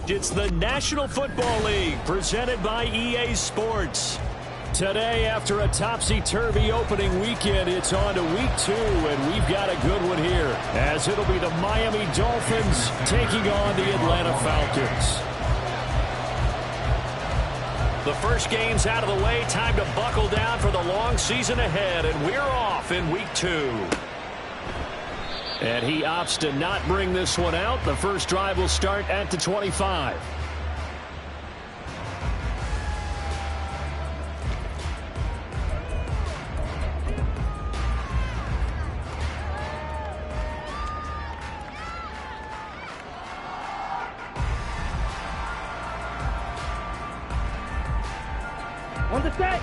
It's the National Football League presented by EA Sports. Today, after a topsy-turvy opening weekend, it's on to week 2, and we've got a good one here, as it'll be the Miami Dolphins taking on the Atlanta Falcons. The first game's out of the way. Time to buckle down for the long season ahead, and we're off in week 2. And he opts to not bring this one out. The first drive will start at the 25. On the set.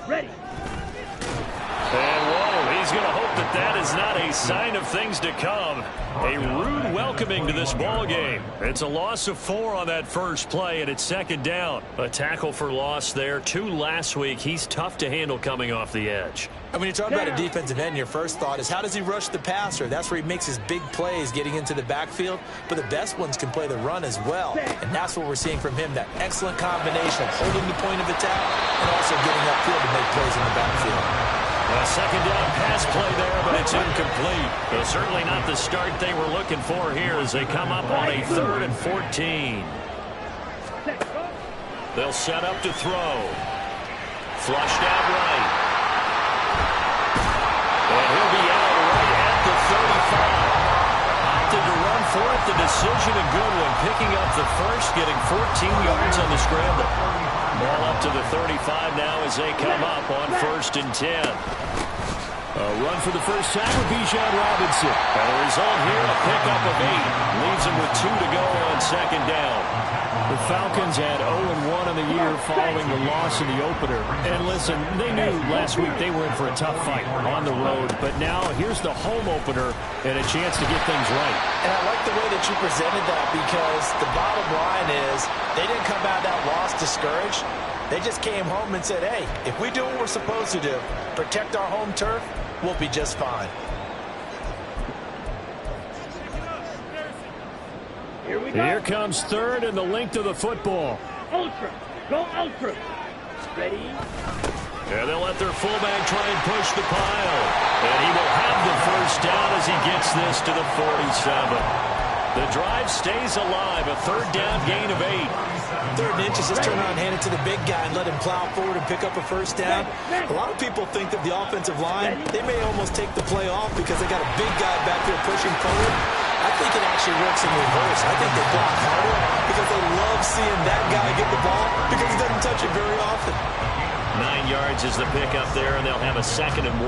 Ready. And whoa, he's going to hope that that is not a sign of things to come. A rude welcoming to this ball game. It's a loss of 4 on that first play, and it's second down. A tackle for loss there. 2 last week. He's tough to handle coming off the edge. And when you talk about a defensive end, your first thought is, how does he rush the passer? That's where he makes his big plays getting into the backfield. But the best ones can play the run as well. And that's what we're seeing from him, that excellent combination of holding the point of attack and also getting upfield to make plays in the backfield. A second down pass play there, but it's incomplete. But certainly not the start they were looking for here as they come up on a 3rd and 14. They'll set up to throw. Flushed out right. And he'll be out right at the 35. Opted to run for it. The decision a good one. Picking up the first, getting 14 yards on the scramble. Ball up to the 35 now as they come up on 1st and 10. A run for the first time with Bijan Robinson. And the result here, a pickup of 8. Leaves him with 2 to go on 2nd down. The Falcons had 0-1 in the year following the loss in the opener. And listen, they knew last week they were in for a tough fight on the road. But now here's the home opener and a chance to get things right. And I like the way that you presented that, because the bottom line is they didn't come out of that loss discouraged. They just came home and said, hey, if we do what we're supposed to do, protect our home turf, we'll be just fine. Here comes 3rd and the length of the football. Ultra. Go ultra. Ready. And they'll let their fullback try and push the pile. And he will have the first down as he gets this to the 47. The drive stays alive. A 3rd down gain of 8. 3rd and inches, just turn around and hand it to the big guy and let him plow forward and pick up a first down. A lot of people think that the offensive line, they may almost take the play off because they got a big guy back there pushing forward. I think it actually works in reverse. I think they block harder because they love seeing that guy get the ball because he doesn't touch it very often. 9 yards is the pickup there, and they'll have a 2nd and 1.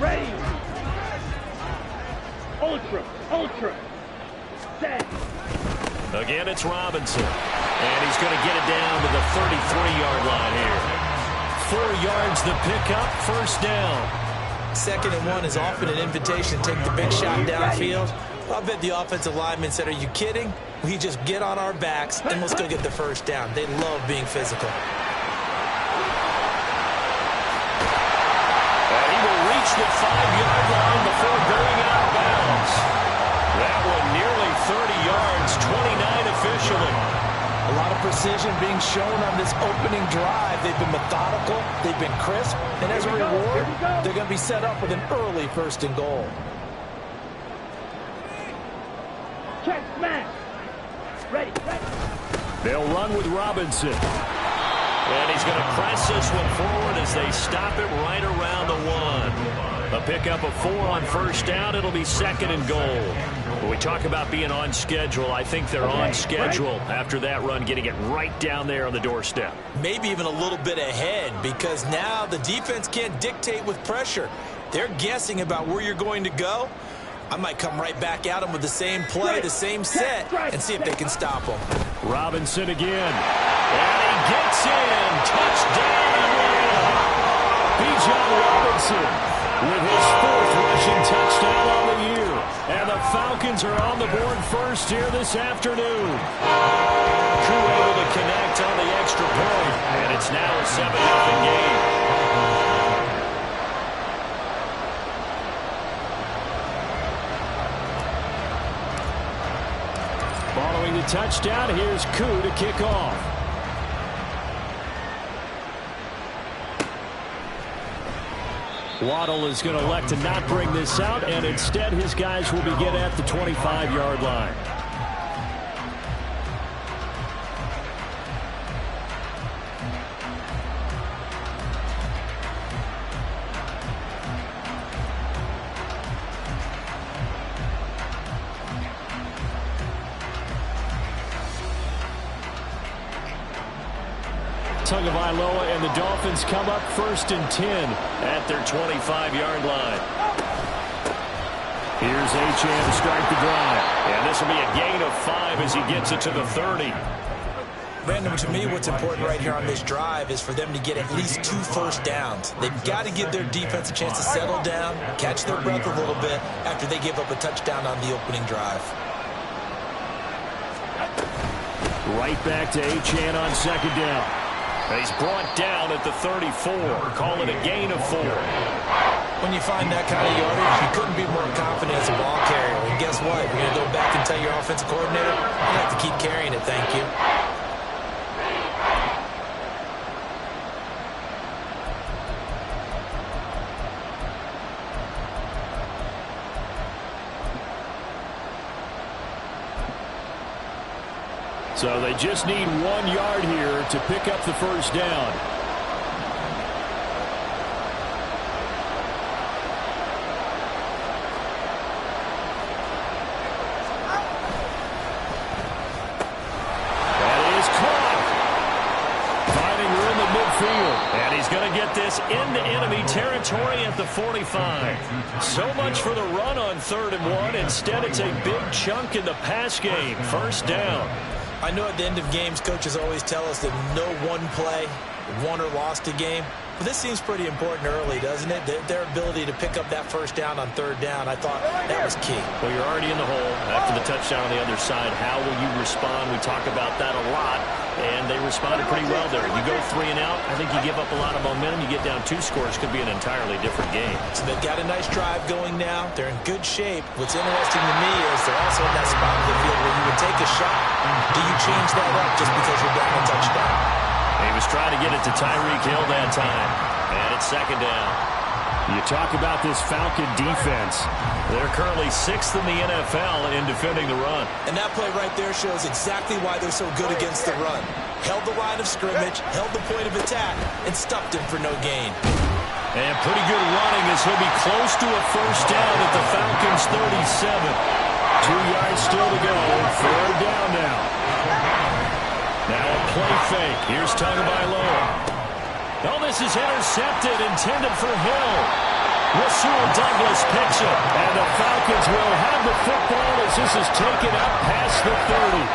Ready. Ultra. Ultra. Set. Again, it's Robinson. And he's going to get it down to the 33-yard line here. 4 yards the pickup, 1st down. 2nd and 1 is often an invitation to take the big shot downfield. I bet the offensive lineman said, are you kidding? We just get on our backs and let's go get the first down. They love being physical. And he will reach the 5-yard line before going out of bounds. That one nearly 30 yards, 29 officially. A lot of precision being shown on this opening drive. They've been methodical, they've been crisp, and as a reward, they're going to be set up with an early 1st and goal. Check smash. Ready. They'll run with Robinson. And he's going to press this one forward as they stop it right around the 1. A pickup of 4 on 1st down. It'll be 2nd and goal. When we talk about being on schedule, I think they're on schedule after that run, getting it right down there on the doorstep. Maybe even a little bit ahead, because now the defense can't dictate with pressure. They're guessing about where you're going to go. I might come right back at them with the same play, the same set, and see if they can stop them. Robinson again. And he gets in. Touchdown, Atlanta. Bijan Robinson with his 4th rushing touchdown on the year. And the Falcons are on the board first here this afternoon. Crew able to connect on the extra point, and it's now a 7-0 game. Following the touchdown, here's Koo to kick off. Waddle is going to elect to not bring this out, and instead his guys will begin at the 25-yard line. Tagovailoa and the Dolphins come up 1st and 10 at their 25-yard line. Here's Achane to start the drive. And this will be a gain of 5 as he gets it to the 30. Brandon, to me, what's important right here on this drive is for them to get at least 2 first downs. They've got to give their defense a chance to settle down, catch their breath a little bit after they give up a touchdown on the opening drive. Right back to Achane on 2nd down. He's brought down at the 34. Call it a gain of 4. When you find that kind of yardage, you couldn't be more confident as a ball carrier. And guess what? You're going to go back and tell your offensive coordinator, you have to keep carrying it, thank you. So they just need 1 yard here to pick up the first down. That is caught. Finding room in midfield. And he's going to get this into enemy territory at the 45. So much for the run on 3rd and 1. Instead, it's a big chunk in the pass game. First down. I know at the end of games, coaches always tell us that no one play won or lost a game. But this seems pretty important early, doesn't it? Their ability to pick up that first down on 3rd down, I thought that was key. Well, you're already in the hole after the touchdown on the other side. How will you respond? We talk about that a lot, and they responded pretty well there. You go 3 and out, I think you give up a lot of momentum. You get down 2 scores, could be an entirely different game. So they've got a nice drive going now. They're in good shape. What's interesting to me is they're also in that spot of the field where you would take a shot. Do you change that up just because you're down a touchdown? He was trying to get it to Tyreek Hill that time. And it's 2nd down. You talk about this Falcon defense. They're currently 6th in the NFL in defending the run. And that play right there shows exactly why they're so good against the run. Held the line of scrimmage, held the point of attack, and stuffed him for no gain. And pretty good running as he'll be close to a first down at the Falcons' 37. 2 yards still to go. 3rd down now. Now a play fake. Here's Tagovailoa. Oh, this is intercepted, intended for Hill. Rasul Douglas picks it, and the Falcons will have the football as this is taken out past the 30.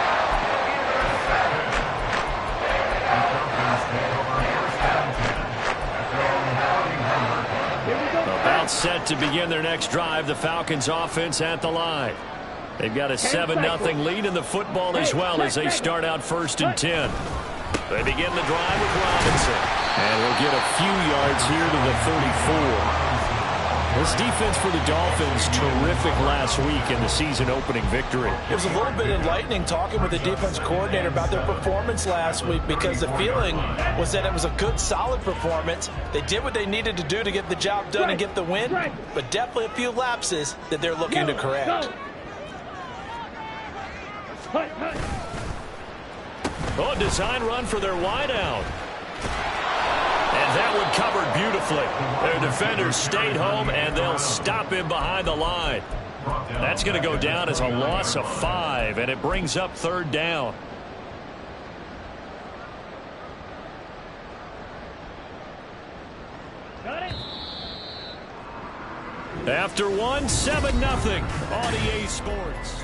About set to begin their next drive, the Falcons offense at the line. They've got a 7-0 lead in the football as well as they start out 1st and 10. They begin the drive with Robinson. And we'll get a few yards here to the 34. This defense for the Dolphins, terrific last week in the season-opening victory. It was a little bit enlightening talking with the defense coordinator about their performance last week because the feeling was that it was a good, solid performance. They did what they needed to do to get the job done and get the win, but definitely a few lapses that they're looking to correct. Oh, a design run for their wideout. And that one covered beautifully. Their defenders stayed home, and they'll stop him behind the line. That's going to go down as a loss of 5, and it brings up 3rd down. After 7-0 on EA Sports.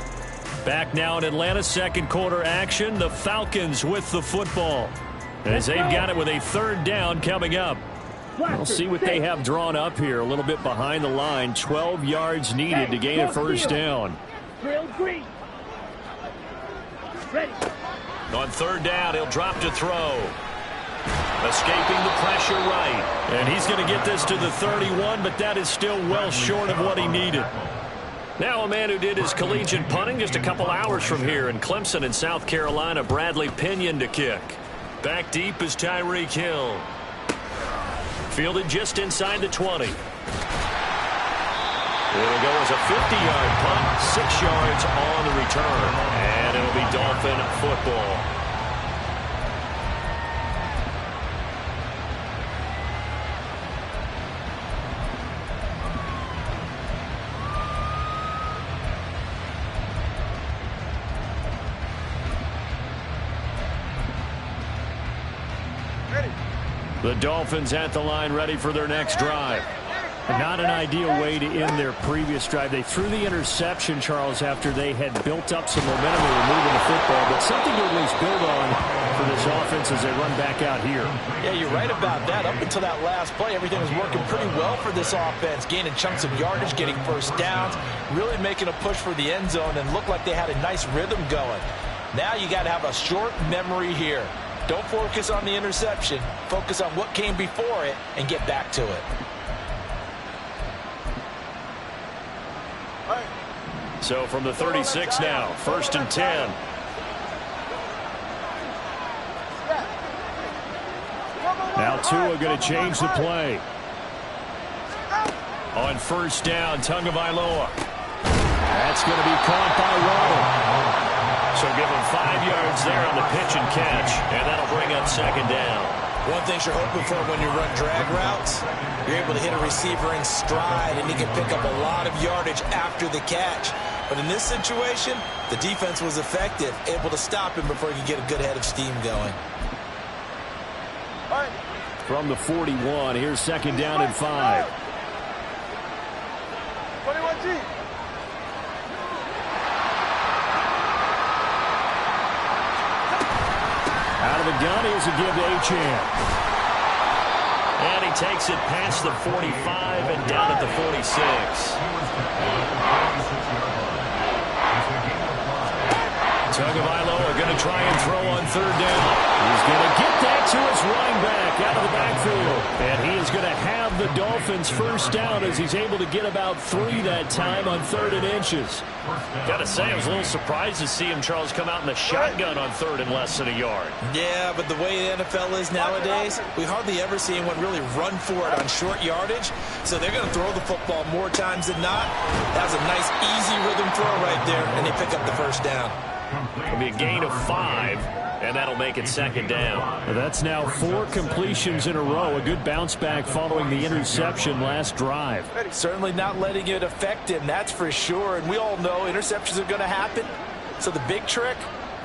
Back now in Atlanta, 2nd quarter action. The Falcons with the football, as they've got it with a 3rd down coming up. We'll see what they have drawn up here. A little bit behind the line. 12 yards needed to gain a first down. Drill green. Ready. On third down, he'll drop to throw. Escaping the pressure right. And he's going to get this to the 31, but that is still well short of what he needed. Now a man who did his collegiate punting just a couple hours from here in Clemson in South Carolina, Bradley Pinion to kick. Back deep is Tyreek Hill. Fielded just inside the 20. It'll go as a 50-yard punt, 6 yards on the return. And it'll be Dolphin football. The Dolphins at the line ready for their next drive. Not an ideal way to end their previous drive. They threw the interception, Charles, after they had built up some momentum and were moving the football, but something to at least build on for this offense as they run back out here. Yeah, you're right about that. Up until that last play, everything was working pretty well for this offense, gaining chunks of yardage, getting first downs, really making a push for the end zone, and looked like they had a nice rhythm going. Now you got to have a short memory here. Don't focus on the interception. Focus on what came before it and get back to it. So from the 36 now, 1st and 10. Now Tua going to change the play. On first down, Tagovailoa. That's going to be caught by Waddle. So give him 5 yards there on the pitch and catch, and that'll bring up second down. One thing you're hoping for when you run drag routes, you're able to hit a receiver in stride, and he can pick up a lot of yardage after the catch. But in this situation, the defense was effective, able to stop him before he could get a good head of steam going. From the 41, here's second down and 5. 21G. Out of the gun, here's a give to Achane. And he takes it past the 45 and down at the 46. Tagovailoa going to try and throw on third down. He's going to get that to his running back out of the backfield. And he is going to have the Dolphins first down as he's able to get about 3 that time on 3rd and inches. Got to say, I was a little surprised to see him, Charles, come out in the shotgun on 3rd and less than a yard. Yeah, but the way the NFL is nowadays, we hardly ever see anyone really run for it on short yardage. So they're going to throw the football more times than not. That was a nice, easy rhythm throw right there, and they pick up the first down. It'll be a gain of 5, and that'll make it second down. That's now 4 completions in a row. A good bounce back following the interception last drive. Certainly not letting it affect him, that's for sure. And we all know interceptions are going to happen. So the big trick,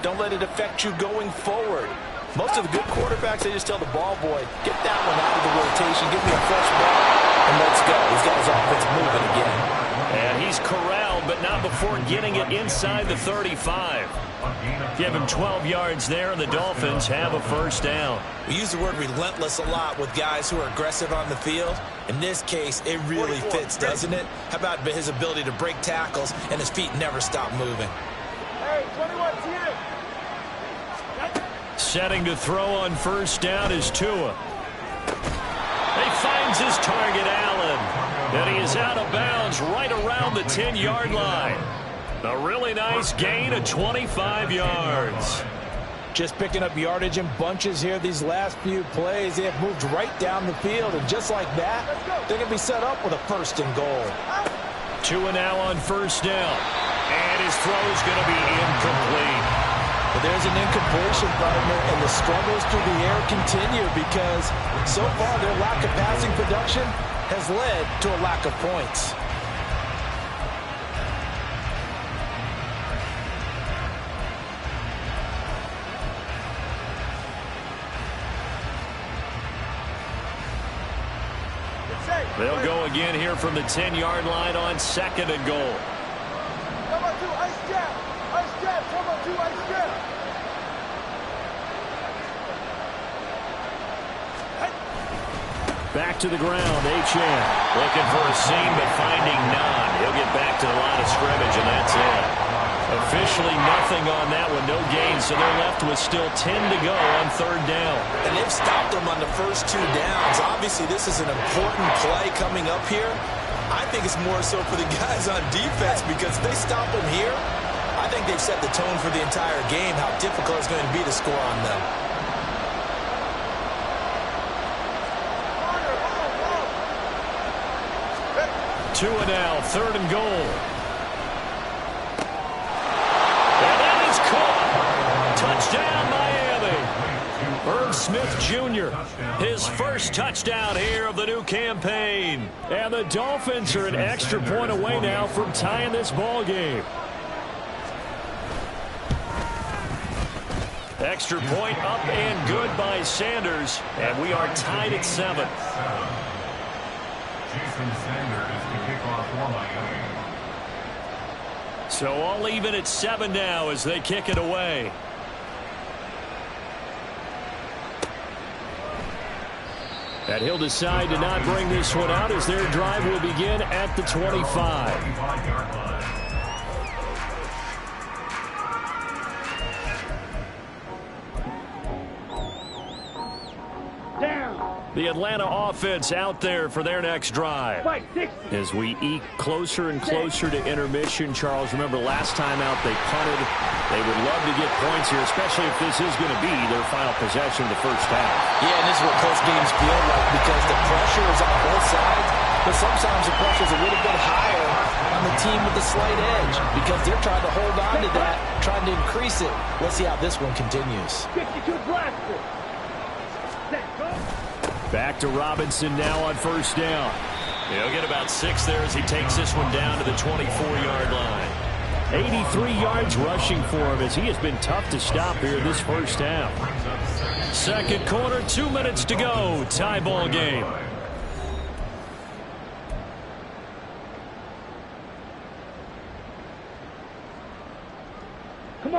don't let it affect you going forward. Most of the good quarterbacks, they just tell the ball boy, get that one out of the rotation, give me a fresh ball, and let's go. He's got his offense moving again. And he's corralled, but not before getting it inside the 35. Give him 12 yards there, and the Dolphins have a first down. We use the word relentless a lot with guys who are aggressive on the field. In this case, it really fits, doesn't it? How about his ability to break tackles and his feet never stop moving? Hey, 21 TM. Setting to throw on first down is Tua. He finds his target, Allen. And he is out of bounds right around the 10-yard line. A really nice gain of 25 yards. Just picking up yardage in bunches here these last few plays. They have moved right down the field, and just like that, they're going to be set up with a 1st and goal. Tua now on first down. And his throw is going to be incomplete. But there's an incompletion, partner, and the struggles through the air continue because so far their lack of passing production has led to a lack of points. They'll go again here from the 10-yard line on 2nd and goal. Number 2, ice jab. Ice jab. Number 2, ice jab. Back to the ground, Achane. Looking for a seam, but finding none. He'll get back to the line of scrimmage, and that's it. Officially nothing on that one, no gain, so they're left with still 10 to go on third down. And they've stopped them on the first 2 downs. Obviously, this is an important play coming up here. I think it's more so for the guys on defense, because if they stop them here, I think they've set the tone for the entire game, how difficult it's going to be to score on them. Two and now, third and goal. And that is caught. Touchdown, Miami. Irv Smith Jr., his first touchdown here of the new campaign. And the Dolphins are an extra point away now from tying this ball game. Extra point up and good by Sanders. And we are tied at 7. So all even at 7 now as they kick it away. And he'll decide to not bring this one out as their drive will begin at the 25. The Atlanta offense out there for their next drive. As we eke closer and closer to intermission, Charles, remember last time out they punted. They would love to get points here, especially if this is going to be their final possession of the first half. Yeah, and this is what close games feel like, because the pressure is on both sides, but sometimes the pressure is a little bit higher on the team with the slight edge, because they're trying to hold on to that, trying to increase it. Let's see how this one continues. 52 blaster. Back to Robinson now on first down. He'll get about 6 there as he takes this one down to the 24-yard line. 83 yards rushing for him as he has been tough to stop here this first half. Second quarter, 2 minutes to go. Tie ball game.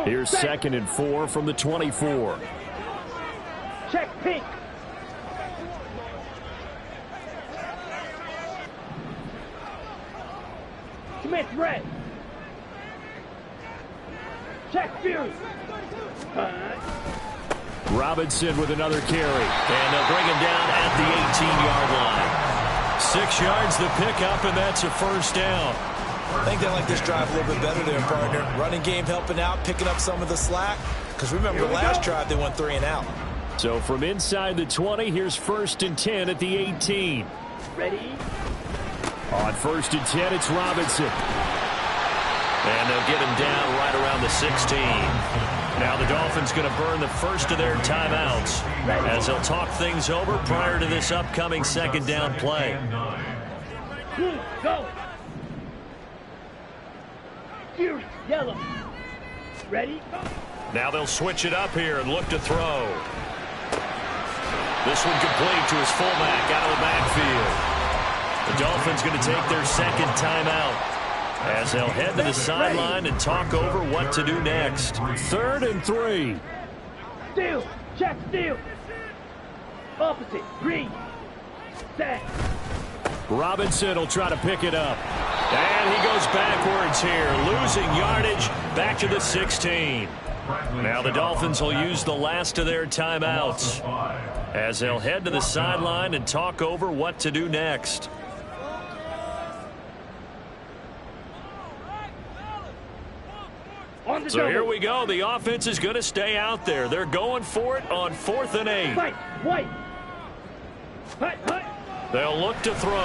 Here's 2nd and 4 from the 24. Check pink. Smith red. Check Fury. Robinson with another carry. And they'll bring him down at the 18-yard line. 6 yards the pickup, and that's a first down. I think they like this drive a little bit better there, partner. Running game helping out, picking up some of the slack. Because remember, last drive they went 3 and out. So from inside the 20, here's 1st and 10 at the 18. Ready? On 1st and 10, it's Robinson. And they'll get him down right around the 16. Now the Dolphins going to burn the first of their timeouts as they'll talk things over prior to this upcoming 2nd down play. Go. Fury, yellow. Ready? Now they'll switch it up here and look to throw. This one complete to his fullback out of the backfield. The Dolphins going to take their 2nd timeout as they'll head to the sideline and talk over what to do next. 3rd and 3. Steal. Check steal. Opposite. Green. Set. Robinson will try to pick it up. And he goes backwards here, losing yardage back to the 16. Now the Dolphins will use the last of their timeouts as they'll head to the sideline and talk over what to do next. So here we go. The offense is going to stay out there. They're going for it on 4th and 8. Fight. White. They'll look to throw. All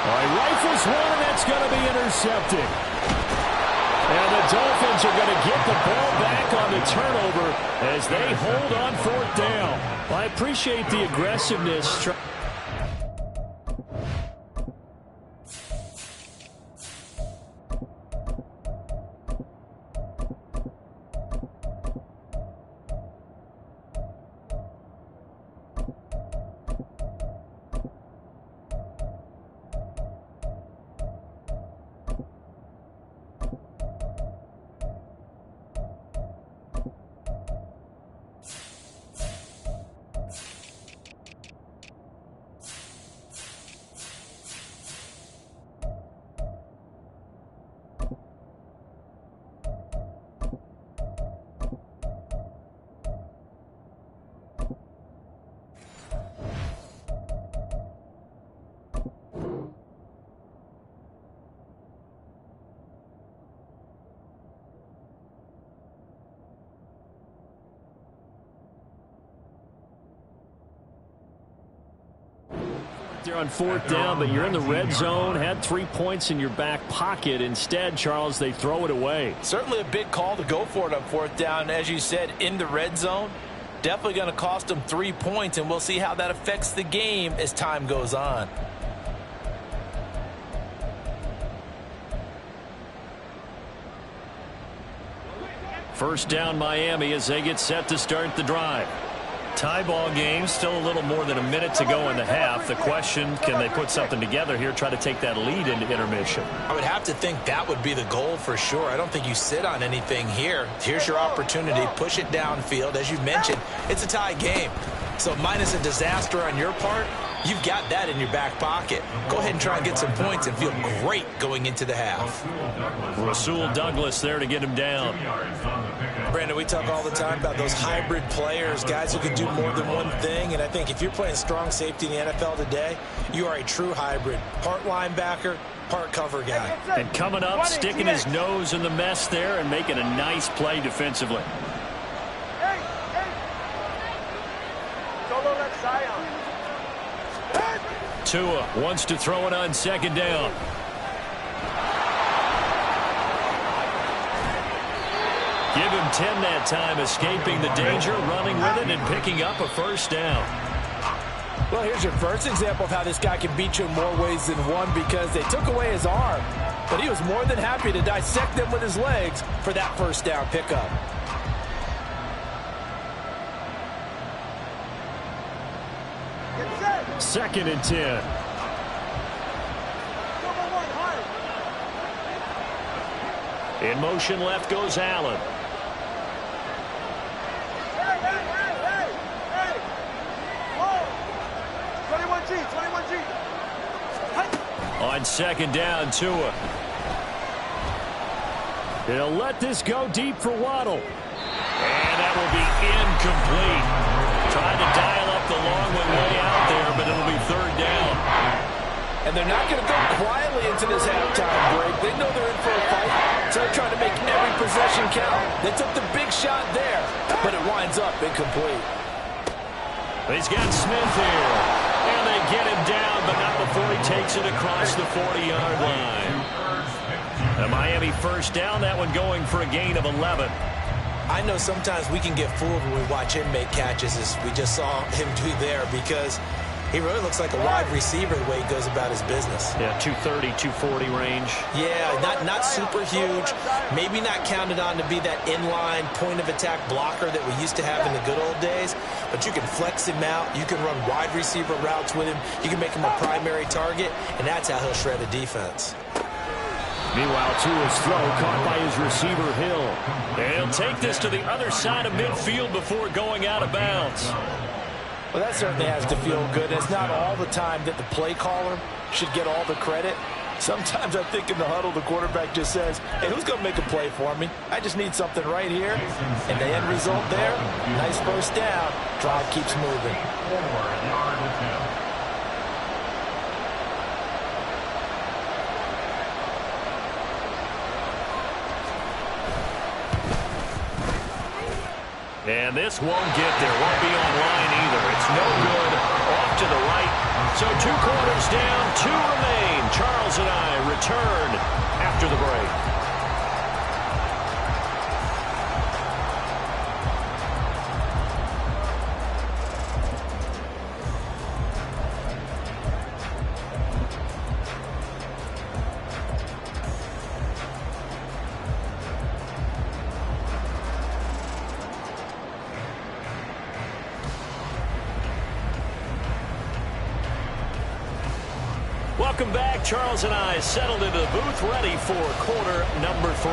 right, rifles one, and that's going to be intercepted. And the Dolphins are going to get the ball back on the turnover as they hold on 4th down. Well, I appreciate the aggressiveness. there on fourth down, but you're in the red zone, had 3 points in your back pocket. Instead, Charles, they throw it away. Certainly a big call to go for it on fourth down. As you said, in the red zone, definitely going to cost them 3 points, and we'll see how that affects the game as time goes on. First down Miami as they get set to start the drive. Tie ball game, still a little more than a minute to go in the half. The question, can they put something together here, try to take that lead into intermission? I would have to think that would be the goal for sure. I don't think you sit on anything here. Here's your opportunity. Push it downfield. As you mentioned, it's a tie game. So minus a disaster on your part, you've got that in your back pocket. Go ahead and try and get some points and feel great going into the half. Rasul Douglas there to get him down. Brandon, we talk all the time about those hybrid players, guys who can do more than one thing. And I think if you're playing strong safety in the NFL today, you are a true hybrid. Part linebacker, part cover guy. And coming up, sticking his nose in the mess there and making a nice play defensively. Tua wants to throw it on second down. Give him 10 that time, escaping the danger, running with it, and picking up a first down. Well, here's your first example of how this guy can beat you in more ways than one, because they took away his arm, but he was more than happy to dissect them with his legs for that first down pickup. Second and 10. In motion left goes Allen. On second down, Tua. He'll let this go deep for Waddle. And that will be incomplete. Trying to dial up the long one way out there, but it'll be third down. And they're not going to go quietly into this halftime break. They know they're in for a fight, so they're trying to make every possession count. They took the big shot there, but it winds up incomplete. He's got Smith here. And they get him down, but not before he takes it across the 40-yard line. The Miami first down, that one going for a gain of 11. I know sometimes we can get fooled when we watch him make catches, as we just saw him do there, because he really looks like a wide receiver the way he goes about his business. Yeah, 230, 240 range. Yeah, not super huge. Maybe not counted on to be that inline point-of-attack blocker that we used to have in the good old days. But you can flex him out. You can run wide receiver routes with him. You can make him a primary target, and that's how he'll shred a defense. Meanwhile, Tua's throw caught by his receiver, Hill. And he'll take this to the other side of midfield before going out of bounds. Well, that certainly has to feel good. It's not all the time that the play caller should get all the credit. Sometimes I think in the huddle, the quarterback just says, hey, who's going to make a play for me? I just need something right here. And the end result there, nice first down. Drive keeps moving. And this won't get there. Won't be online either. It's no good. Off to the right. So 2 quarters down, 2 remain. Charles and I return after the break. Welcome back. Charles and I settled into the booth, ready for quarter number 3.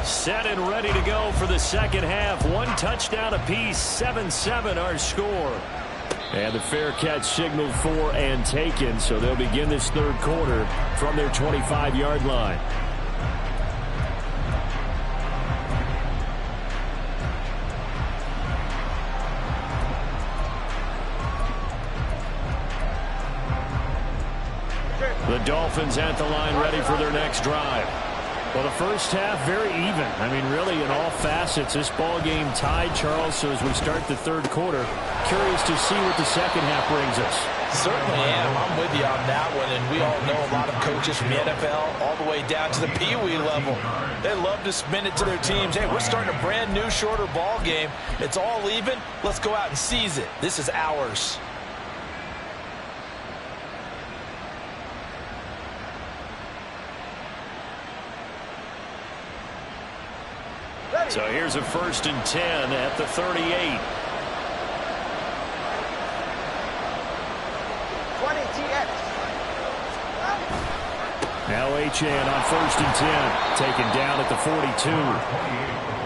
Set and ready to go for the second half. 1 touchdown apiece, 7-7 our score. And the fair catch signaled for and taken, so they'll begin this third quarter from their 25-yard line. Dolphins at the line ready for their next drive. Well, the first half, very even. I mean, really, in all facets, this ball game tied, Charles. So as we start the third quarter, curious to see what the second half brings us. Certainly am. I'm with you on that one. And we all know a lot of coaches from the NFL all the way down to the Pee-wee level. They love to spin it to their teams. Hey, we're starting a brand new, shorter ball game. It's all even. Let's go out and seize it. This is ours. So here's a 1st and 10 at the 38. 20 TX. Now Achane on 1st and 10, taken down at the 42.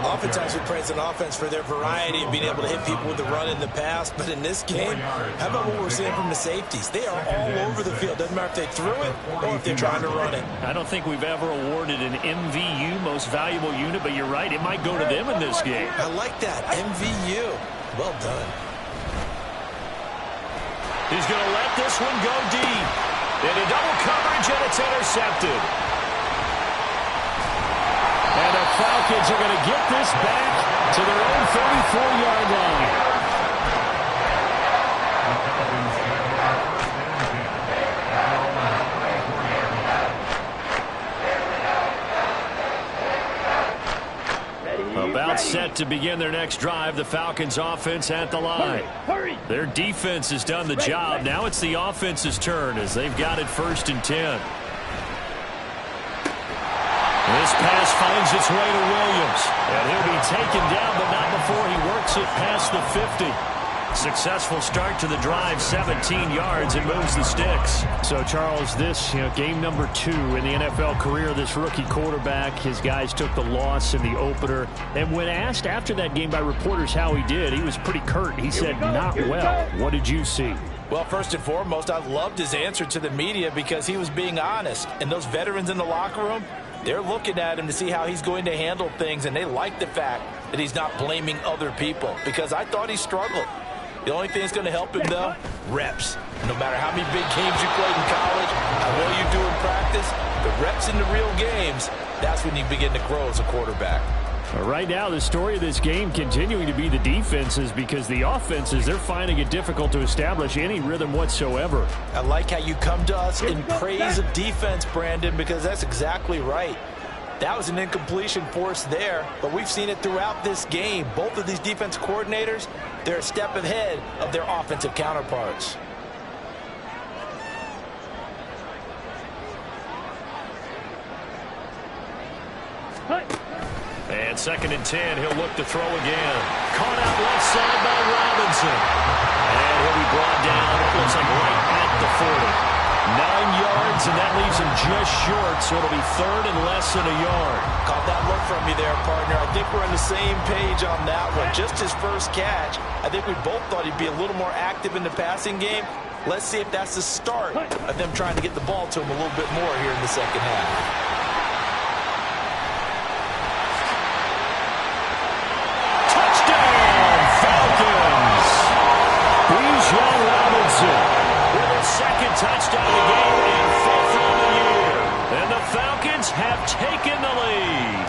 Oftentimes we praise an offense for their variety of being able to hit people with the run in the pass, but in this game, how about what we're seeing from the safeties? They are all over the field. Doesn't matter if they threw it or if they're trying to run it. I don't think we've ever awarded an MVU, most valuable unit, but you're right, it might go to them in this game. I like that, MVU. Well done. He's going to let this one go deep. Into double coverage, and it's intercepted. And the Falcons are going to get this back to their own 34-yard line. About set to begin their next drive, the Falcons offense at the line. Their defense has done the job. Now it's the offense's turn as they've got it 1st and 10. This pass finds its way to Williams. And he'll be taken down, but not before he works it past the 50. Successful start to the drive, 17 yards, and moves the sticks. So, Charles, this, game number 2 in the NFL career, this rookie quarterback, his guys took the loss in the opener. And when asked after that game by reporters how he did, he was pretty curt. He said, not well. What did you see? Well, first and foremost, I loved his answer to the media because he was being honest. And those veterans in the locker room, they're looking at him to see how he's going to handle things, and they like the fact that he's not blaming other people because I thought he struggled. The only thing that's going to help him, though, reps. No matter how many big games you played in college, how well you do in practice, the reps in the real games, that's when you begin to grow as a quarterback. Right now, the story of this game continuing to be the defenses because the offenses, they're finding it difficult to establish any rhythm whatsoever. I like how you come to us in praise of defense, Brandon, because that's exactly right. That was an incompletion force there, but we've seen it throughout this game. Both of these defense coordinators, they're a step ahead of their offensive counterparts. And 2nd and 10, he'll look to throw again. Caught out left side by Robinson. And he'll be brought down, it looks like right at the 40. 9 yards, and that leaves him just short, so it'll be 3rd and less than a yard. Caught that look from you there, partner. I think we're on the same page on that one. Just his first catch, I think we both thought he'd be a little more active in the passing game. Let's see if that's the start of them trying to get the ball to him a little bit more here in the second half. Touchdown, Falcons! Bijan Robinson with his 2nd touchdown of the game and 5th on the year. And the Falcons have taken the lead.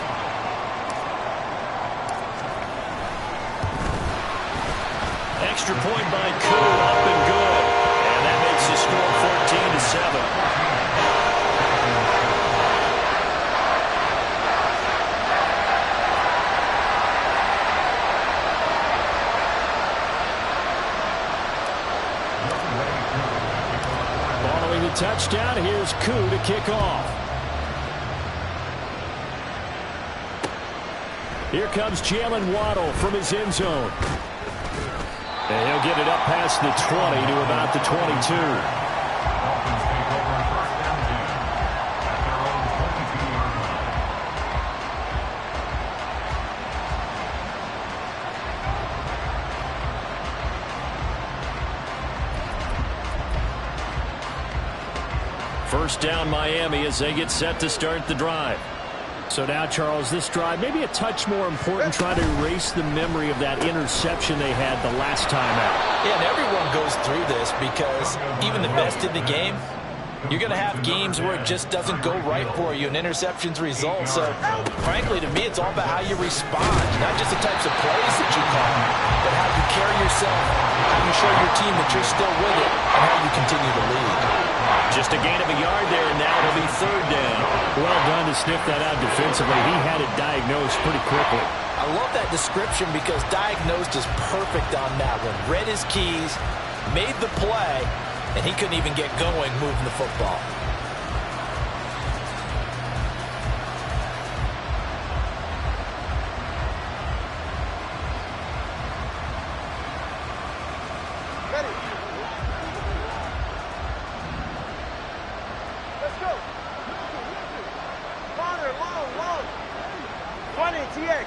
Extra point by Koo, up and good. And that makes the score 14-7. Following the touchdown, here's Koo to kick off. Here comes Jalen Waddle from his end zone. And he'll get it up past the 20 to about the 22. First down, Miami, as they get set to start the drive. So now, Charles, this drive maybe a touch more important, trying to erase the memory of that interception they had the last time out. Yeah, and everyone goes through this because even the best in the game, You're going to have games where it just doesn't go right for you, and interceptions result. So, frankly, to me, it's all about how you respond, not just the types of plays that you call, but how you carry yourself, how you show your team that you're still with it, and how you continue to lead. Just a gain of a yard there, and now it'll be third down. Well done to sniff that out defensively. He had it diagnosed pretty quickly. I love that description because diagnosed is perfect on that one. Read his keys, made the play, and he couldn't even get going moving the football. Ready. Let's go. Corner, long. 20, TX.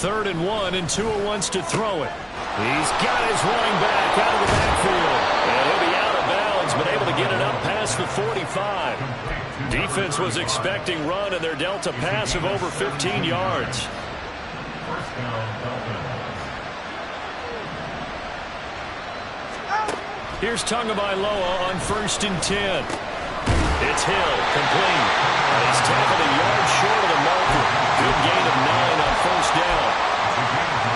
Third and 1, and Tua wants to throw it. He's got his running back out of the backfield. And he'll be out of bounds, but able to get it up past the 45. Defense was expecting run, and they're dealt a pass of over 15 yards. Here's Tagovailoa on 1st and 10. It's Hill, complete. He's tackled a yard short of the marker. Good gain of 9 on 1st down.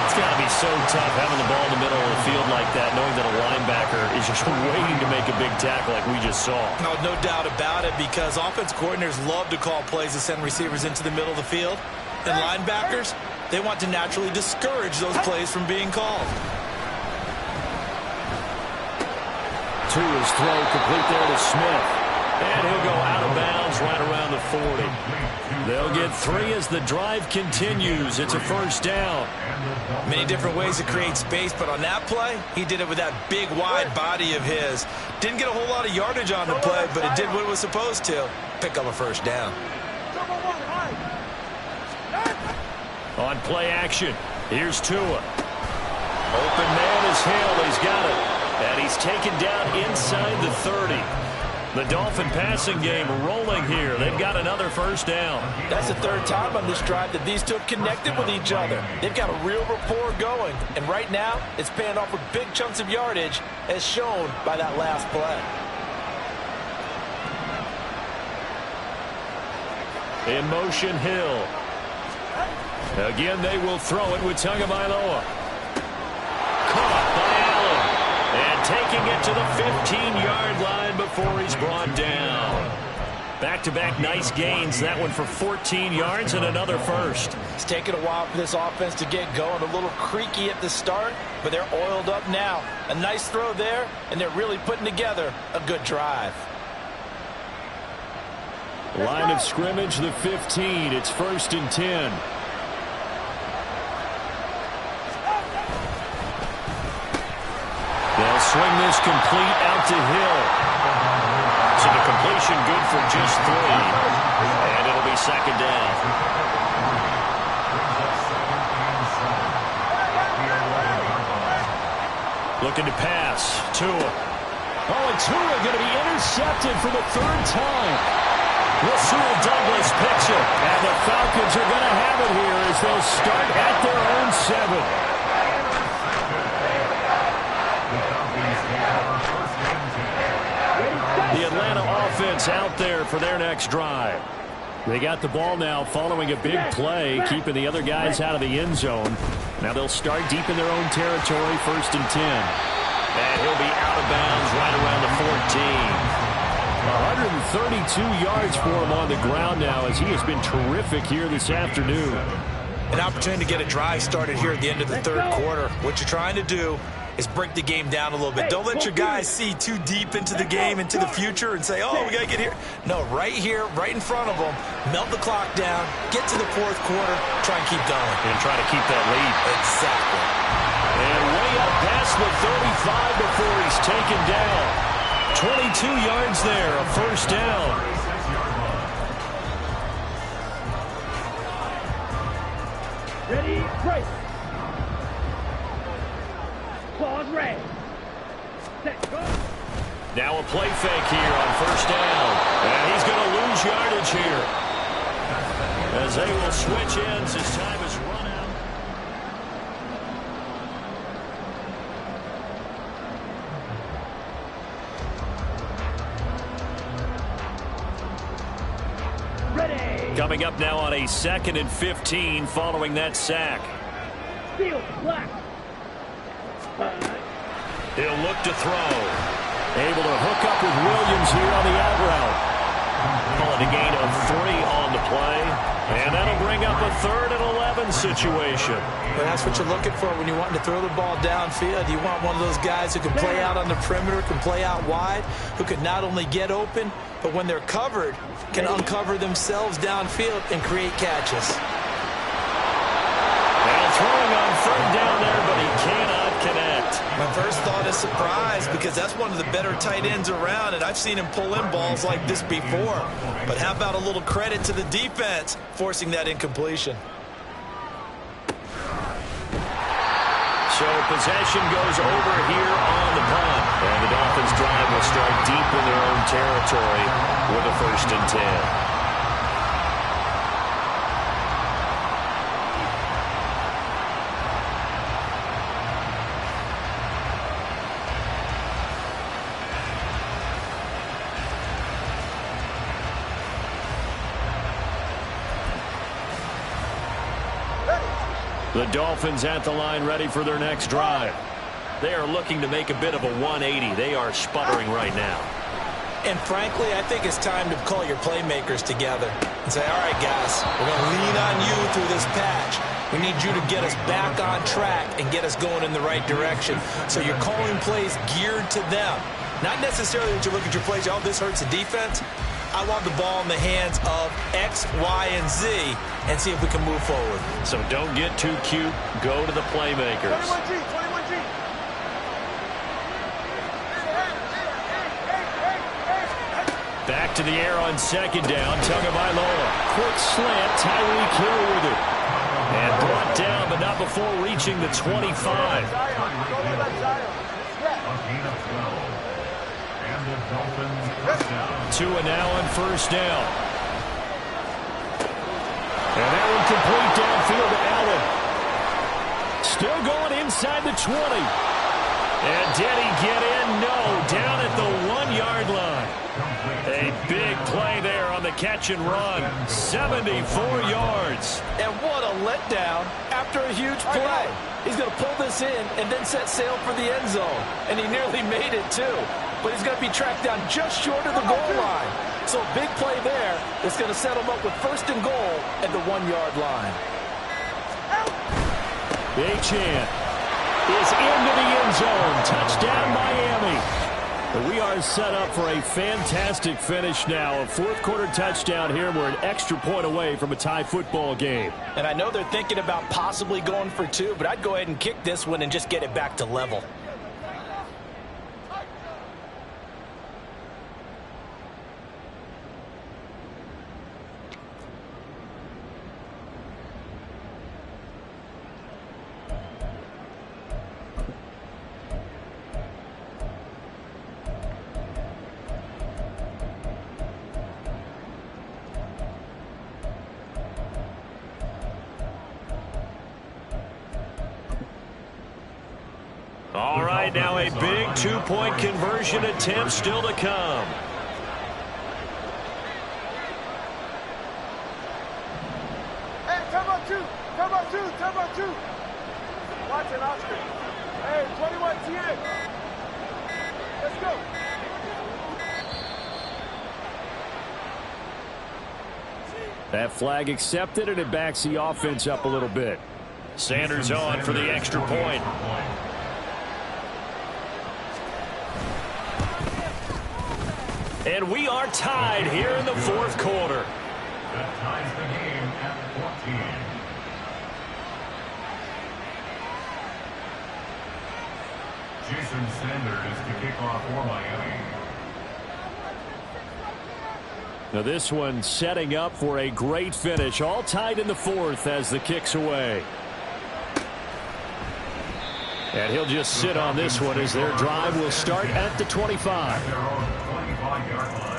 It's got to be so tough having the ball in the middle of the field like that, knowing that a linebacker is just waiting to make a big tackle like we just saw. No doubt about it, because offense coordinators love to call plays to send receivers into the middle of the field. And linebackers, they want to naturally discourage those plays from being called. Tua's throw complete there to Smith. And he'll go out of bounds right around the 40. They'll get 3 as the drive continues. It's a 1st down. Many different ways to create space, but on that play, he did it with that big, wide body of his. Didn't get a whole lot of yardage on the play, but it did what it was supposed to. Pick up a 1st down. On play action, here's Tua. Open man is Hill. He's got it. And he's taken down inside the 30. The Dolphin passing game rolling here. They've got another 1st down. That's the 3rd time on this drive that these two have connected with each other. They've got a real rapport going. And right now, it's paying off with big chunks of yardage, as shown by that last play. In motion, Hill. Again, they will throw it with Tagovailoa. Caught by Allen. And taking it to the 15-yard line before he's brought down. Back-to-back nice gains. That one for 14 yards and another 1st. It's taken a while for this offense to get going. A little creaky at the start, but they're oiled up now. A nice throw there, and they're really putting together a good drive. Line of scrimmage, the 15. It's 1st and 10. They'll swing this complete out to Hill. So the completion good for just 3. And it'll be 2nd down. Looking to pass. Tua. Oh, and Tua going to be intercepted for the 3rd time. Rasul Douglas picks it. And the Falcons are going to have it here as they'll start at their own 7. The Atlanta offense out there for their next drive. They got the ball now following a big play, keeping the other guys out of the end zone. Now they'll start deep in their own territory, 1st and 10. And he'll be out of bounds right around the 14. 132 yards for him on the ground now, as he has been terrific here this afternoon. An opportunity to get a drive started here at the end of the 3rd quarter. What you're trying to do is break the game down a little bit. Don't let your guys see too deep into the game, into the future, and say, oh, we got to get here. No, right here, right in front of them, melt the clock down, get to the 4th quarter, try and keep going. And try to keep that lead. Exactly. And way up past the 35 before he's taken down. 22 yards there, a 1st down. Ready, break. Claws red. Set, go. Now a play fake here on 1st down. And he's going to lose yardage here. As they will switch ends as time is run out. Coming up now on a 2nd and 15 following that sack. He'll look to throw. Able to hook up with Williams here on the out route. Calling a gain of 3 on the play. And that'll bring up a 3rd and 11 situation. Well, that's what you're looking for when you're wanting to throw the ball downfield. You want one of those guys who can play out on the perimeter, can play out wide, who can not only get open, but when they're covered, can uncover themselves downfield and create catches. And throwing on 3rd down there, but he cannot connect. My first thought is surprise, because that's one of the better tight ends around, and I've seen him pull in balls like this before. But how about a little credit to the defense forcing that incompletion? So possession goes over here on the punt. And the Dolphins drive will start deep in their own territory with a 1st and 10. The Dolphins at the line ready for their next drive. They are looking to make a bit of a 180. They are sputtering right now. And frankly, I think it's time to call your playmakers together and say, all right, guys, we're going to lean on you through this patch. We need you to get us back on track and get us going in the right direction. So you're calling plays geared to them. Not necessarily that you look at your plays, oh, this hurts the defense. I want the ball in the hands of X, Y, and Z and see if we can move forward. So don't get too cute. Go to the playmakers. 21G, 21G. Back to the air on 2nd down. Tagovailoa. Quick slant. Tyreek Hill with it. And brought down, but not before reaching the 25. Tua now on 1st down. And that one complete downfield to Allen. Still going inside the 20. And did he get in? No, down at the 1-yard line. A big play there on the catch and run. 74 yards. And what a letdown after a huge play. He's going to pull this in and then set sail for the end zone. And he nearly made it, too. But he's going to be tracked down just short of the goal line. So a big play there is going to set him up with 1st and goal at the 1-yard line. Achane is into the end zone. Touchdown, Miami. We are set up for a fantastic finish now. A 4th quarter touchdown here. We're an extra point away from a tie football game. And I know they're thinking about possibly going for 2, but I'd go ahead and kick this one and just get it back to level. All right, now a big 2-point conversion attempt still to come. Hey, turbo 2, turbo 2, turbo 2. Watch it, Oscar. Hey, 21 TN. Let's go. That flag accepted, and it backs the offense up a little bit. Sanders on for the extra point. And we are tied here in the 4th quarter. That ties the game at 14. Jason Sanders to kick off for Miami. Now this one setting up for a great finish. All tied in the 4th as the kick's away. And he'll just sit on this one as their drive will start at the 25. Their own 25-yard line.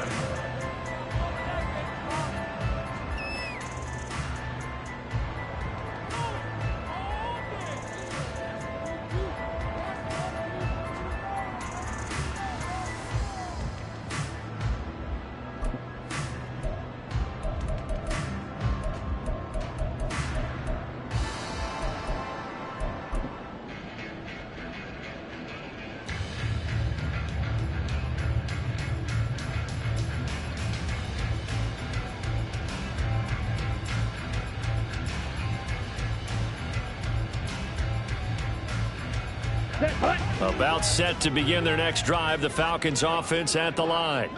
About set to begin their next drive, the Falcons offense at the line.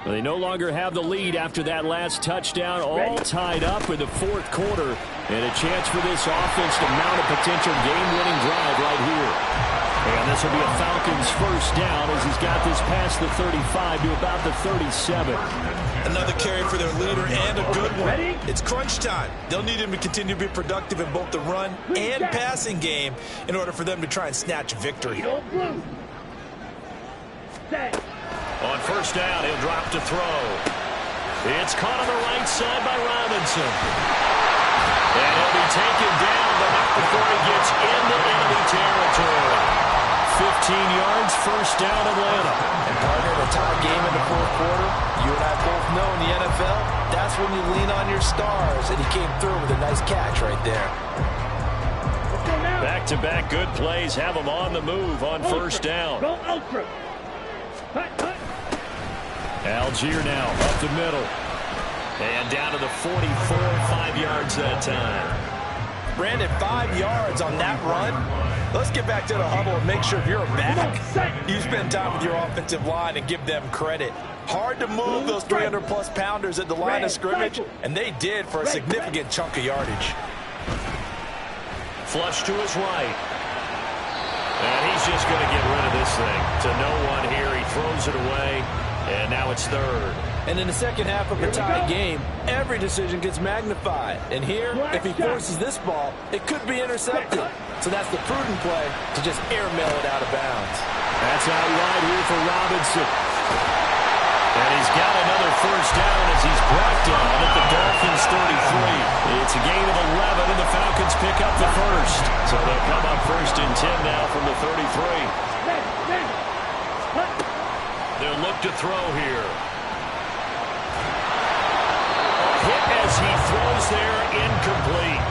They no longer have the lead after that last touchdown, all tied up in the fourth quarter, and a chance for this offense to mount a potential game-winning drive right here. And this will be a Falcons first down as he's got this past the 35 to about the 37. Another carry for their leader and a good one. It's crunch time. They'll need him to continue to be productive in both the run and passing game in order for them to try and snatch victory. On first down, he'll drop to throw. It's caught on the right side by Robinson. And he'll be taken down, but not before he gets into enemy territory. 15 yards, first down, Atlanta. And partner, a tie game in the fourth quarter. You and I both know in the NFL, that's when you lean on your stars. And he came through with a nice catch right there. Back-to-back good plays have him on the move on first down. Go ultra. Algier now up the middle. And down to the 44, 5 yards that time. Brandon, 5 yards on that run. Let's get back to the huddle and make sure if you're a back, you spend time with your offensive line and give them credit. Hard to move those 300-plus pounders at the line of scrimmage, and they did for a significant chunk of yardage. Flush to his right. And he's just going to get rid of this thing. To no one here. He throws it away, and now it's third. And in the second half of a tie game, every decision gets magnified. And here, if he forces this ball, it could be intercepted. So that's the prudent play to just airmail it out of bounds. That's out wide here for Robinson. And he's got another first down as he's brought down at the Dolphins 33. It's a gain of 11, and the Falcons pick up the first. So they'll come up first and 10 now from the 33. They'll look to throw here. Hit as he throws there, incomplete.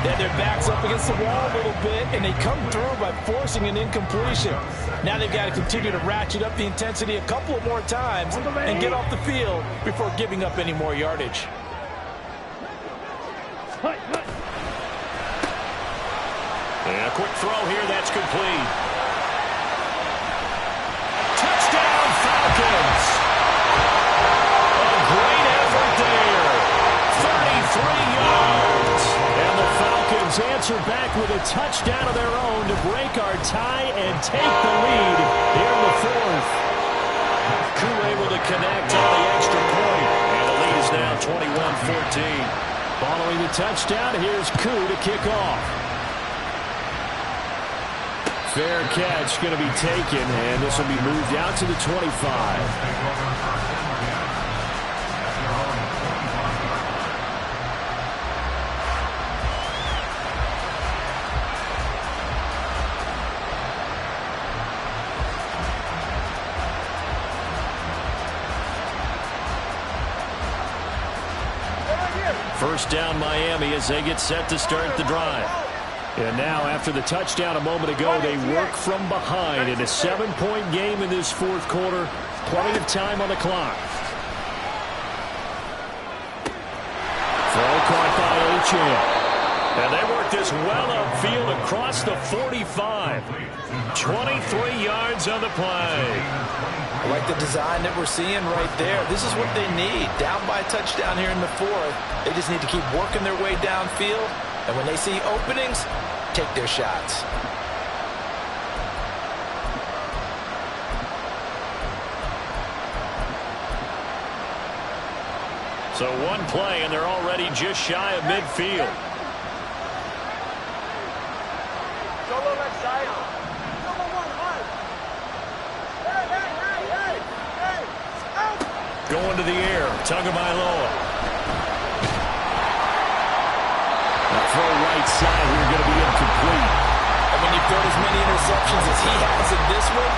Then their back's up against the wall a little bit, and they come through by forcing an incompletion. Now they've got to continue to ratchet up the intensity a couple of more times and get off the field before giving up any more yardage. And a quick throw here, that's complete. Touchdown, Falcons! A great effort there. 33 yards. And the Falcons answer back with a touchdown of their own to break our tie and take the lead here in the fourth. Koo able to connect on the extra point. And the lead is now 21-14. Following the touchdown, here's Koo to kick off. Fair catch going to be taken, and this will be moved out to the 25. First down Miami as they get set to start the drive. And now after the touchdown a moment ago, they work from behind in a 7-point game in this fourth quarter. Plenty of time on the clock. Throw caught by Achane. And they work this well upfield across the 45. 23 yards on the play. I like the design that we're seeing right there. This is what they need. Down by a touchdown here in the fourth. They just need to keep working their way downfield. And when they see openings, take their shots. So one play, and they're already just shy of midfield. Solo left side. Solo one hard. Hey. Out. Going to the air. Tagovailoa. Throw right side here, going to be incomplete. And when you throw as many interceptions as he has in this one,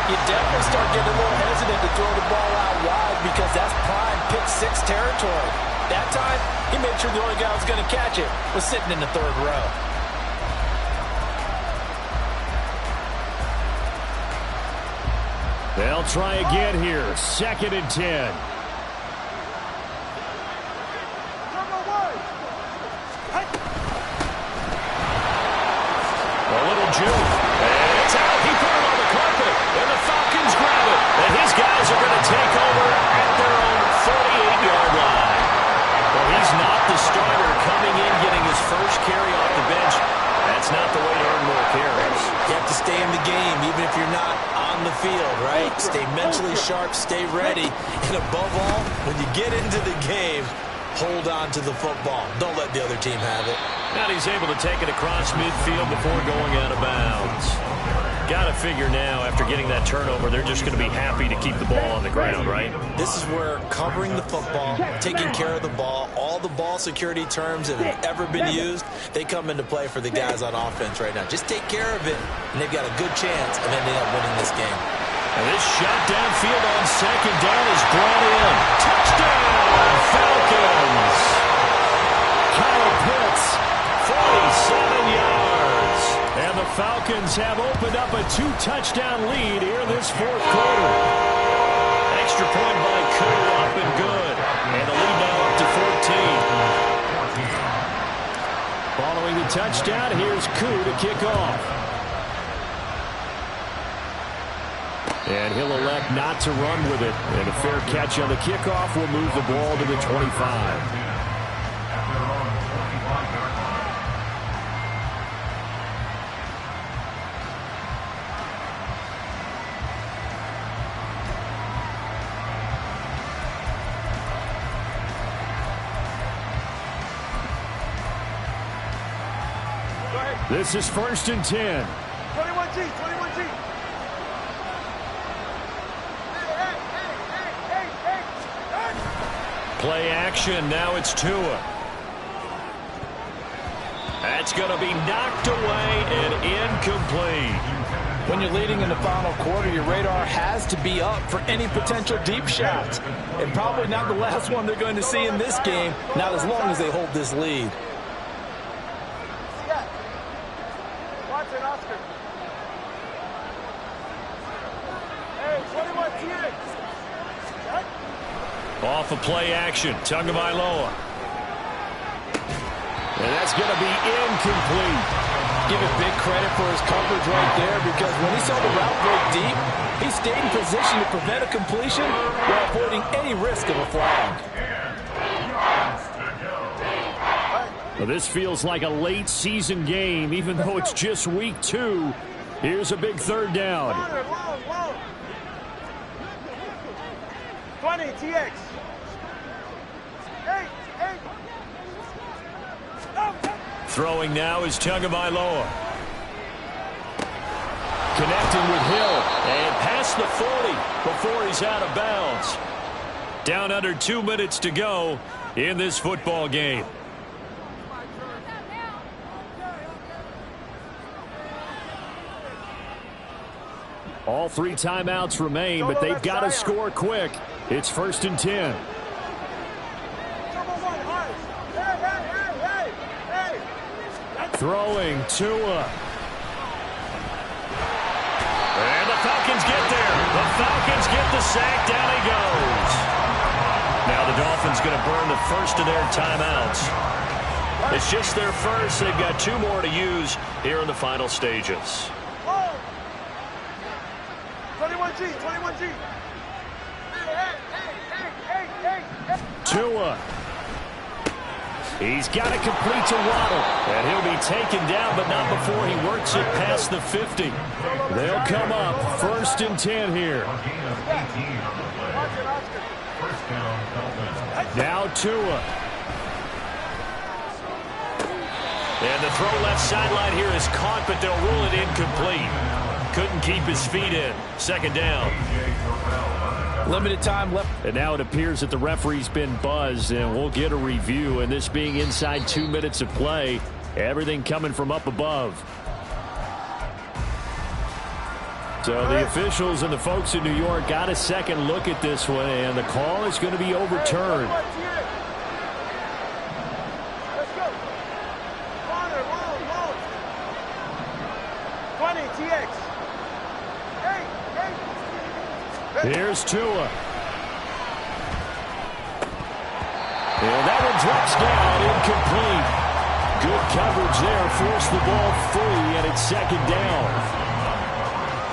you definitely start getting a little hesitant to throw the ball out wide because that's prime pick six territory. That time, he made sure the only guy who was going to catch it was sitting in the third row. They'll try again here. 2nd and 10. A little juke. And it's It's out. He put it on the carpet. And the Falcons grab it. And his guys are going to take over at their own 38-yard line. Well, he's not the starter coming in, getting his first carry off the bench. That's not the way to earn more carries. You have to stay in the game, even if you're not on the field, right? Stay mentally sharp, stay ready. And above all, when you get into the game, hold on to the football. Don't let the other team have it. Now he's able to take it across midfield before going out of bounds. Got to figure now, after getting that turnover, they're just going to be happy to keep the ball on the ground, right? This is where covering the football, taking care of the ball, all the ball security terms that have ever been used, they come into play for the guys on offense right now. Just take care of it, and they've got a good chance of ending up winning this game. And this shot downfield on second down is brought in. Touchdown, Falcons! Kyle Pitts, 47 yards. And the Falcons have opened up a 2-touchdown lead here in this fourth quarter. Extra point by Koo, up and good. And the lead now up to 14. Following the touchdown, here's Koo to kick off. And he'll elect not to run with it. And a fair catch on the kickoff will move the ball to the 25. This is 1st and 10. 21G, 21G. Play action. Now it's Tua. That's going to be knocked away and incomplete. When you're leading in the final quarter, your radar has to be up for any potential deep shots. And probably not the last one they're going to see in this game, not as long as they hold this lead. Off of play action, Tagovailoa. And that's going to be incomplete. Give it big credit for his coverage right there, because when he saw the route break deep, he stayed in position to prevent a completion while avoiding any risk of a flag. Well, this feels like a late season game, even though it's just week 2. Here's a big third down. 20, TX. Throwing now is Tagovailoa. Connecting with Hill. And past the 40 before he's out of bounds. Down under 2 minutes to go in this football game. All 3 timeouts remain, but they've got to score quick. It's 1st and 10. Throwing Tua. And the Falcons get there. The Falcons get the sack. Down he goes. Now the Dolphins going to burn the first of their timeouts. It's just their first. They've got 2 more to use here in the final stages. 21G, 21G. Tua. He's got to complete to Waddle. And he'll be taken down, but not before he works it past the 50. They'll come up 1st and 10 here. Now Tua. And the throw left sideline here is caught, but they'll rule it incomplete. Couldn't keep his feet in. 2nd down. Limited time left. And now it appears that the referee's been buzzed, and we'll get a review. And this being inside 2 minutes of play, everything coming from up above. So the officials and the folks in New York got a second look at this one, and the call is going to be overturned. Here's Tua. And that one drops down, incomplete. Good coverage there, forced the ball free, and it's 2nd down.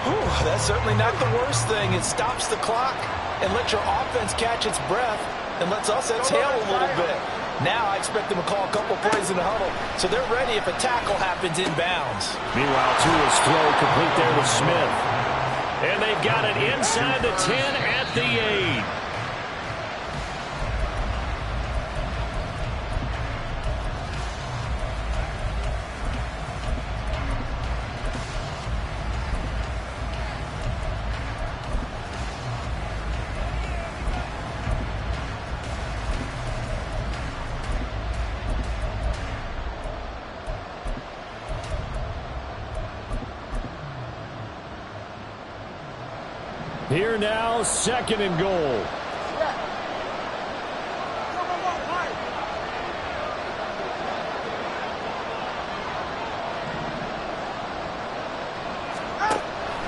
Whew, that's certainly not the worst thing. It stops the clock and lets your offense catch its breath and lets us exhale a little bit. Now I expect them to call a couple plays in the huddle, so they're ready if a tackle happens inbounds. Meanwhile, Tua's throw complete there to Smith. And they've got it inside the 10 at the 8. Here now, 2nd and goal.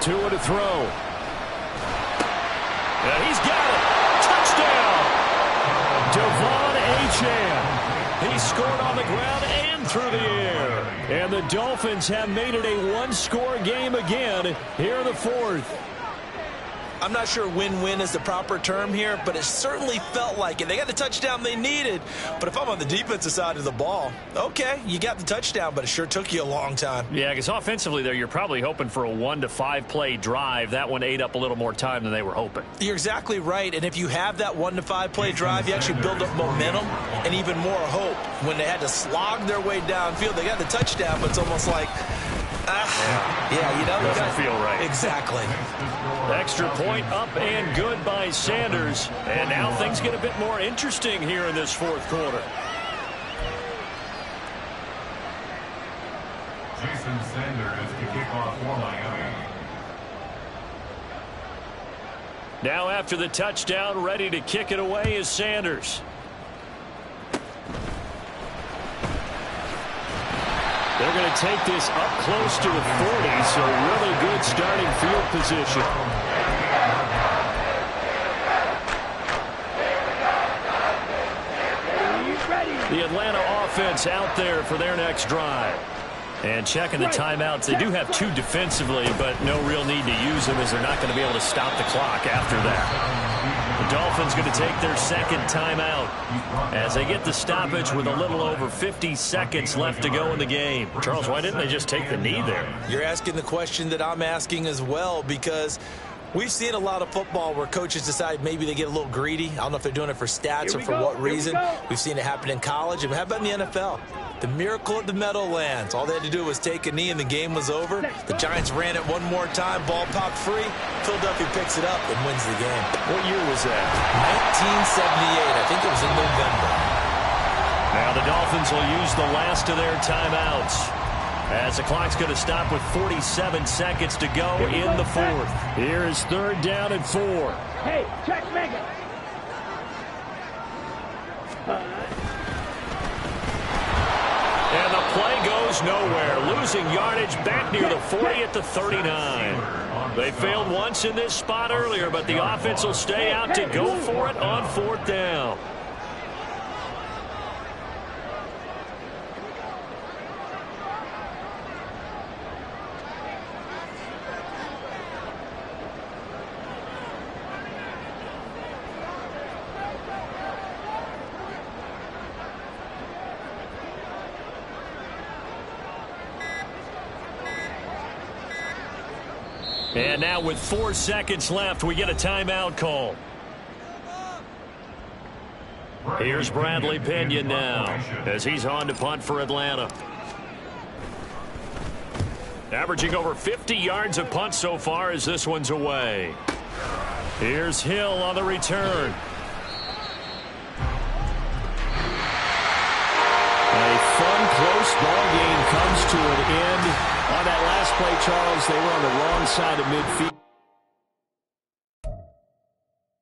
Tua to throw. And he's got it. Touchdown. Devon Achane. He scored on the ground and through the air. And the Dolphins have made it a one-score game again here in the 4th. I'm not sure win-win is the proper term here, but it certainly felt like it. They got the touchdown they needed. But if I'm on the defensive side of the ball, okay, you got the touchdown, but it sure took you a long time. Yeah, because offensively there, you're probably hoping for a 1 to 5 play drive. That one ate up a little more time than they were hoping. You're exactly right. And if you have that 1 to 5 play drive, you actually build up momentum and even more hope. When they had to slog their way downfield, they got the touchdown, but it's almost like, yeah, you know, doesn't feel right. Exactly. Extra point up and good by Sanders. And now things get a bit more interesting here in this 4th quarter. Jason Sanders to kick off for Miami. Now after the touchdown, ready to kick it away is Sanders. They're going to take this up close to the 40, so really good starting field position. The Atlanta offense out there for their next drive. And checking the timeouts, they do have 2 defensively, but no real need to use them as they're not going to be able to stop the clock after that. The Dolphins going to take their 2nd timeout as they get the stoppage with a little over 50 seconds left to go in the game. Charles, why didn't they just take the knee there? You're asking the question that I'm asking as well, because we've seen a lot of football where coaches decide maybe they get a little greedy. I don't know if they're doing it for stats or for what reason. We've seen it happen in college. And how about in the NFL? The miracle at the Meadowlands. All they had to do was take a knee and the game was over. The Giants ran it one more time. Ball popped free. Philadelphia picks it up and wins the game. What year was that? 1978. I think it was in November. Now the Dolphins will use the last of their timeouts as the clock's going to stop with 47 seconds to go in the 4th. Here is 3rd down and 4. Hey, check Megan. And the play goes nowhere. Losing yardage back near the 40 at the 39. They failed once in this spot earlier, but the offense will stay out to go for it on 4th down. And now with 4 seconds left, we get a timeout call. Here's Bradley Pinion now as he's on to punt for Atlanta. Averaging over 50 yards of punt so far as this one's away. Here's Hill on the return. A fun, close ball game comes to an end. On that last play, Charles, they were on the wrong side of midfield.